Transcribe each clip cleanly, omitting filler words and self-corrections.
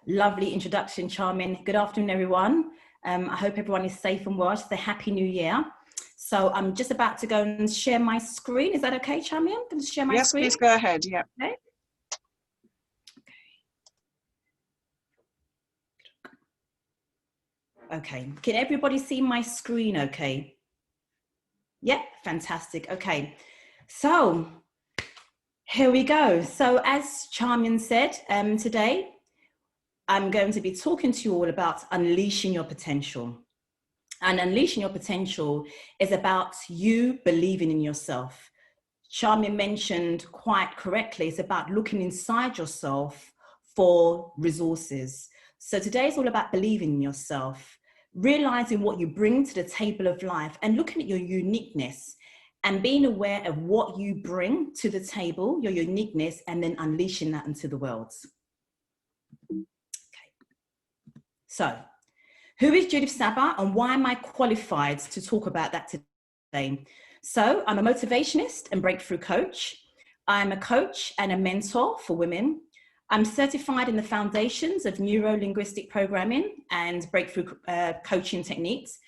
lovely introduction, Charmin. Good afternoon, everyone. I hope everyone is safe and well. Just a happy new year. So I'm just about to go and share my screen. Is that okay, Charmin? I'm going to share my screen. Yes, please go ahead. Yeah. Okay. Okay. Can everybody see my screen okay? Yep, fantastic. Okay. So here we go. So as Charmin said, today I'm going to be talking to you all about unleashing your potential. And unleashing your potential is about you believing in yourself. Charmin mentioned quite correctly, it's about looking inside yourself for resources. So today is all about believing in yourself, realizing what you bring to the table of life and looking at your uniqueness and being aware of what you bring to the table, your uniqueness, and then unleashing that into the world. Okay. So, who is Judith Sabah and why am I qualified to talk about that today? So I'm a motivationist and breakthrough coach. I'm a coach and a mentor for women. I'm certified in the foundations of neuro-linguistic programming and breakthrough coaching techniques.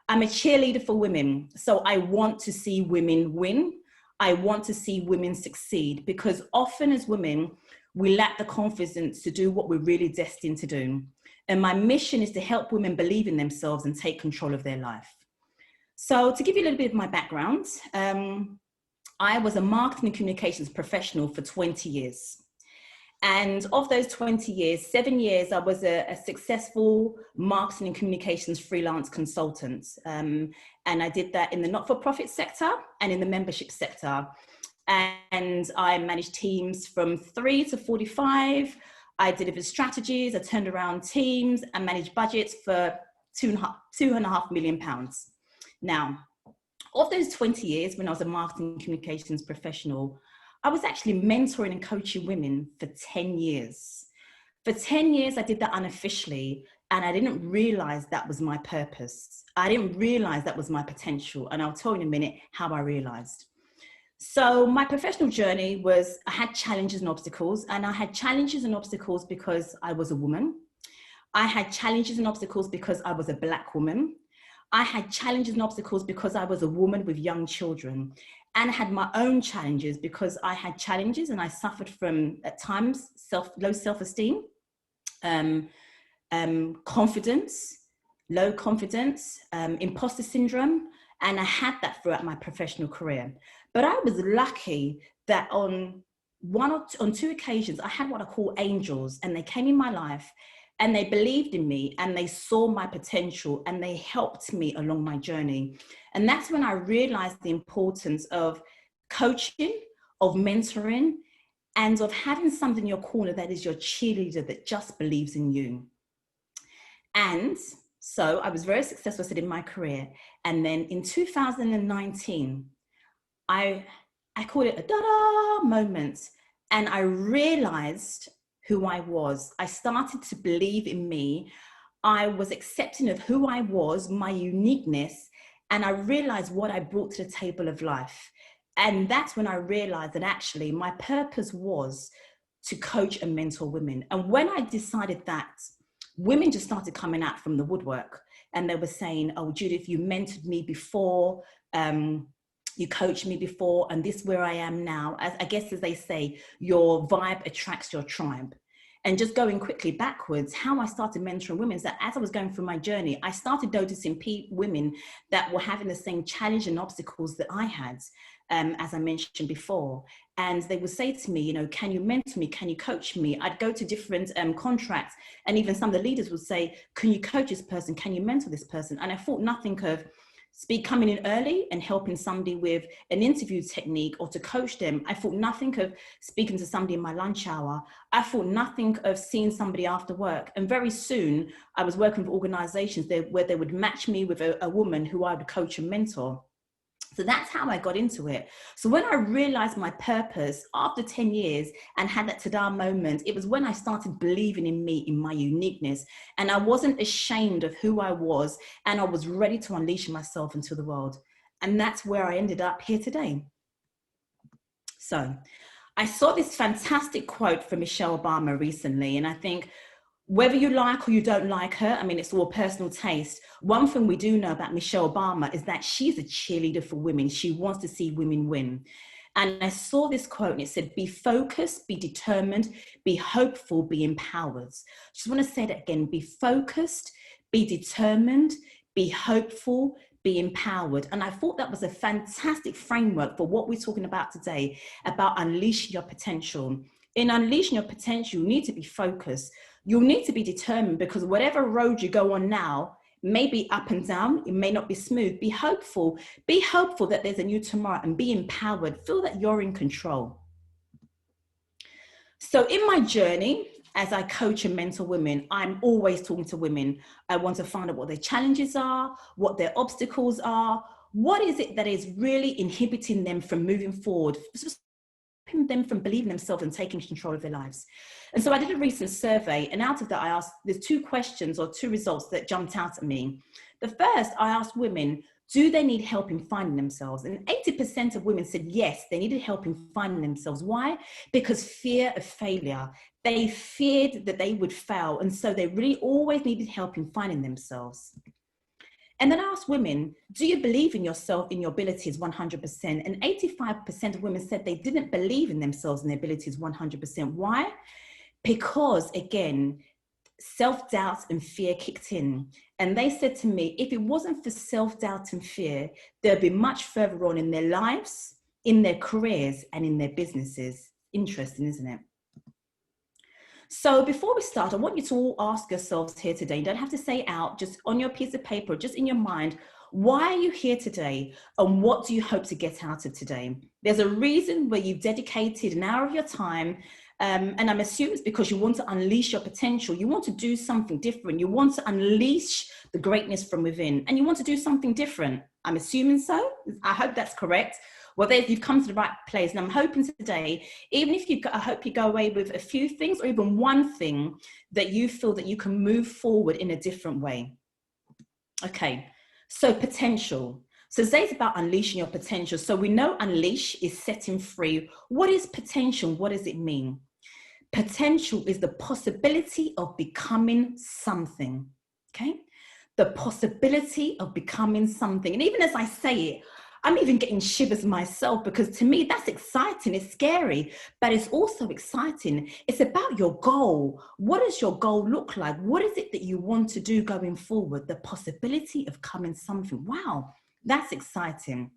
I'm a cheerleader for women. So I want to see women win. I want to see women succeed because often as women, we lack the confidence to do what we're really destined to do. And my mission is to help women believe in themselves and take control of their life. So to give you a little bit of my background, I was a marketing and communications professional for 20 years. And of those 20 years, 7 years, I was a successful marketing and communications freelance consultant. And I did that in the not-for-profit sector and in the membership sector. And I managed teams from 3 to 45. I delivered strategies, I turned around teams and managed budgets for £2.5 million. Now, of those 20 years when I was a marketing communications professional, I was actually mentoring and coaching women for 10 years. For 10 years, I did that unofficially, and I didn't realize that was my purpose. I didn't realize that was my potential, and I'll tell you in a minute how I realized. So my professional journey was, I had challenges and obstacles, and I had challenges and obstacles because I was a woman. I had challenges and obstacles because I was a Black woman. I had challenges and obstacles because I was a woman with young children, and I had my own challenges because I had challenges and I suffered from, at times, low self-esteem, confidence, low confidence, imposter syndrome, and I had that throughout my professional career. But I was lucky that on 2 occasions, I had what I call angels, and they came in my life and they believed in me and they saw my potential and they helped me along my journey. And that's when I realized the importance of coaching, of mentoring, and of having something in your corner that is your cheerleader that just believes in you. And so I was very successful, I said, in my career. And then in 2019, I call it a da-da moment. And I realized who I was. I started to believe in me. I was accepting of who I was, my uniqueness, and I realized what I brought to the table of life. And that's when I realized that actually my purpose was to coach and mentor women. And when I decided that, women just started coming out from the woodwork and they were saying, oh, Judith, you mentored me before, you coached me before, and this is where I am now. As I guess, as they say, your vibe attracts your tribe. And just going quickly backwards, how I started mentoring women is that as I was going through my journey, I started noticing women that were having the same challenge and obstacles that I had, as I mentioned before. And they would say to me, you know, can you mentor me? Can you coach me? I'd go to different contracts, and even some of the leaders would say, can you coach this person? Can you mentor this person? And I thought nothing of coming in early and helping somebody with an interview technique or to coach them. I thought nothing of speaking to somebody in my lunch hour. I thought nothing of seeing somebody after work. And very soon I was working with organizations where they would match me with a woman who I would coach and mentor. So that's how I got into it. So when I realized my purpose after 10 years and had that ta-da moment, it was when I started believing in me, in my uniqueness. And I wasn't ashamed of who I was, and I was ready to unleash myself into the world. And that's where I ended up here today. So I saw this fantastic quote from Michelle Obama recently, and I think Whether you like or you don't like her, I mean, it's all personal taste. One thing we do know about Michelle Obama is that she's a cheerleader for women. She wants to see women win. And I saw this quote and it said, be focused, be determined, be hopeful, be empowered. I just want to say that again, be focused, be determined, be hopeful, be empowered. And I thought that was a fantastic framework for what we're talking about today, about unleashing your potential. In unleashing your potential, you need to be focused. You'll need to be determined, because whatever road you go on now may be up and down. It may not be smooth. Be hopeful. Be hopeful that there's a new tomorrow, and be empowered. Feel that you're in control. So in my journey, as I coach and mentor women, I'm always talking to women. I want to find out what their challenges are, what their obstacles are. What is it that is really inhibiting them from moving forward, stopping them from believing themselves and taking control of their lives? And so I did a recent survey, and out of that I asked, there's 2 questions or 2 results that jumped out at me. The first, I asked women, do they need help in finding themselves? And 80% of women said yes, they needed help in finding themselves. Why? Because fear of failure. They feared that they would fail, and so they really always needed help in finding themselves. And then I asked women, do you believe in yourself, in your abilities 100%? And 85% of women said they didn't believe in themselves and their abilities 100%. Why? Because, again, self-doubt and fear kicked in. And they said to me, if it wasn't for self-doubt and fear, they'd be much further on in their lives, in their careers, and in their businesses. Interesting, isn't it? So before we start, I want you to all ask yourselves here today. You don't have to say it out, just on your piece of paper, just in your mind. Why are you here today? And what do you hope to get out of today? There's a reason where you've dedicated an hour of your time. And I'm assuming it's because you want to unleash your potential. You want to do something different. You want to unleash the greatness from within, and you want to do something different. I'm assuming so. I hope that's correct. Well, you've come to the right place. And I'm hoping today, even if I hope you go away with a few things or even one thing that you feel that you can move forward in a different way. Okay, so potential. So today's about unleashing your potential. So we know unleash is setting free. What is potential? What does it mean? Potential is the possibility of becoming something, okay? The possibility of becoming something. And even as I say it, I'm even getting shivers myself, because to me, that's exciting. It's scary, but it's also exciting. It's about your goal. What does your goal look like? What is it that you want to do going forward? The possibility of becoming something. Wow, that's exciting.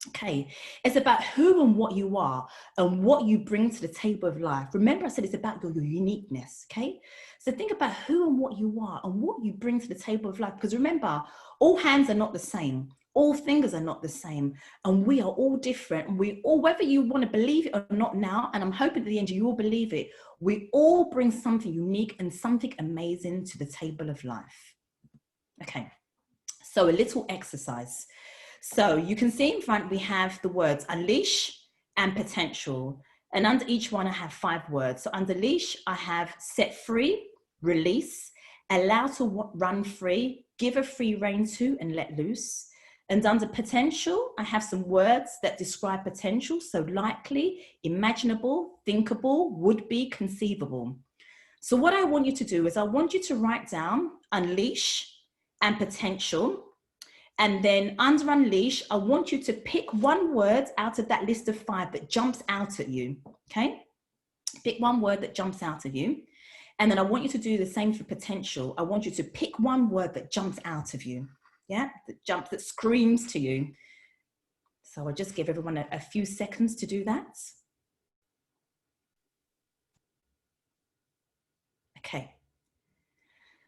Okay, it's about who and what you are and what you bring to the table of life. Remember, I said it's about your uniqueness, okay? So think about who and what you are and what you bring to the table of life. Because remember, all hands are not the same. All fingers are not the same. And we are all different. And we all, whether you want to believe it or not now, and I'm hoping at the end you all believe it, we all bring something unique and something amazing to the table of life. Okay, so a little exercise. So you can see in front, we have the words unleash and potential. And under each one, I have 5 words. So under leash, I have set free, release, allow to run free, give a free rein to, and let loose. And under potential, I have some words that describe potential. So likely, imaginable, thinkable, would be, conceivable. So what I want you to do is I want you to write down unleash and potential. And then under unleash, I want you to pick one word out of that list of 5 that jumps out at you, okay? Pick one word that jumps out at you. And then I want you to do the same for potential. I want you to pick one word that jumps out of you, yeah? That screams to you. So I'll just give everyone a few seconds to do that. Okay.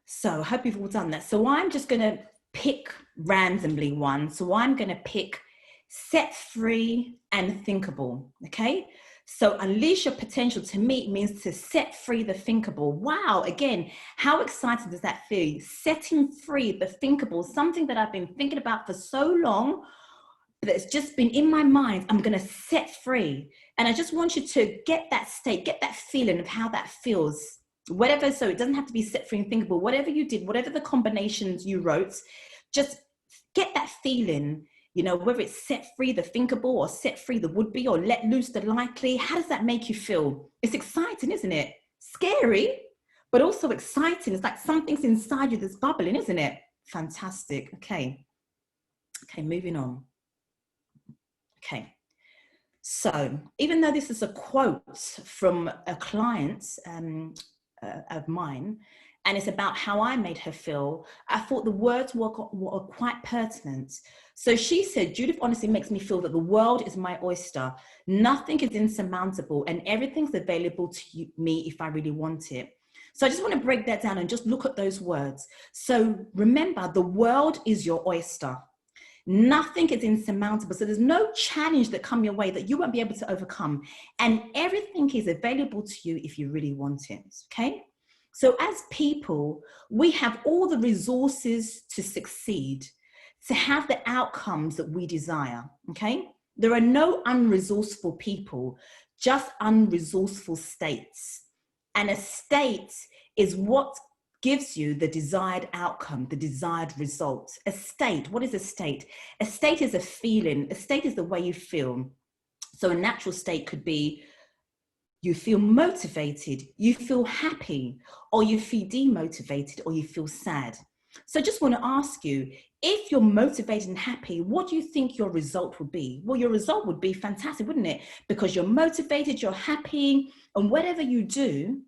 So I hope you've all done that. So I'm just going to pick randomly one. So I'm going to pick set free and thinkable. Okay. So unleash your potential to me means to set free the thinkable. Wow. Again, how exciting does that feel? Setting free the thinkable, something that I've been thinking about for so long, but it's just been in my mind. I'm going to set free. And I just want you to get that state, get that feeling of how that feels. Whatever, so it doesn't have to be set free and thinkable. Whatever you did, whatever the combinations you wrote, just get that feeling, you know, whether it's set free the thinkable or set free the would-be or let loose the likely. How does that make you feel? It's exciting, isn't it? Scary, but also exciting. It's like something's inside you that's bubbling, isn't it? Fantastic. Okay, moving on. Okay, so even though this is a quote from a client of mine, and it's about how I made her feel, I thought the words were quite pertinent. So she said, Judith honestly makes me feel that the world is my oyster. Nothing is insurmountable and everything's available to me if I really want it. So I just want to break that down and just look at those words. So remember, the world is your oyster. Nothing is insurmountable. So there's no challenge that come your way that you won't be able to overcome. And everything is available to you if you really want it, okay? So as people, we have all the resources to succeed, to have the outcomes that we desire, okay? There are no unresourceful people, just unresourceful states. And a state is what gives you the desired outcome, the desired result. A state, what is a state? A state is a feeling. A state is the way you feel. So a natural state could be you feel motivated, you feel happy, or you feel demotivated, or you feel sad. So I just want to ask you, if you're motivated and happy, what do you think your result would be? Well, your result would be fantastic, wouldn't it? Because you're motivated, you're happy, and whatever you do,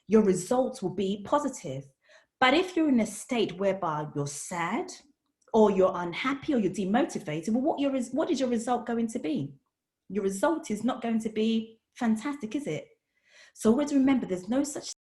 your results will be positive. But if you're in a state whereby you're sad, or you're unhappy, or you're demotivated, well, what is your result going to be? Your result is not going to be fantastic, is it? So always remember, there's no such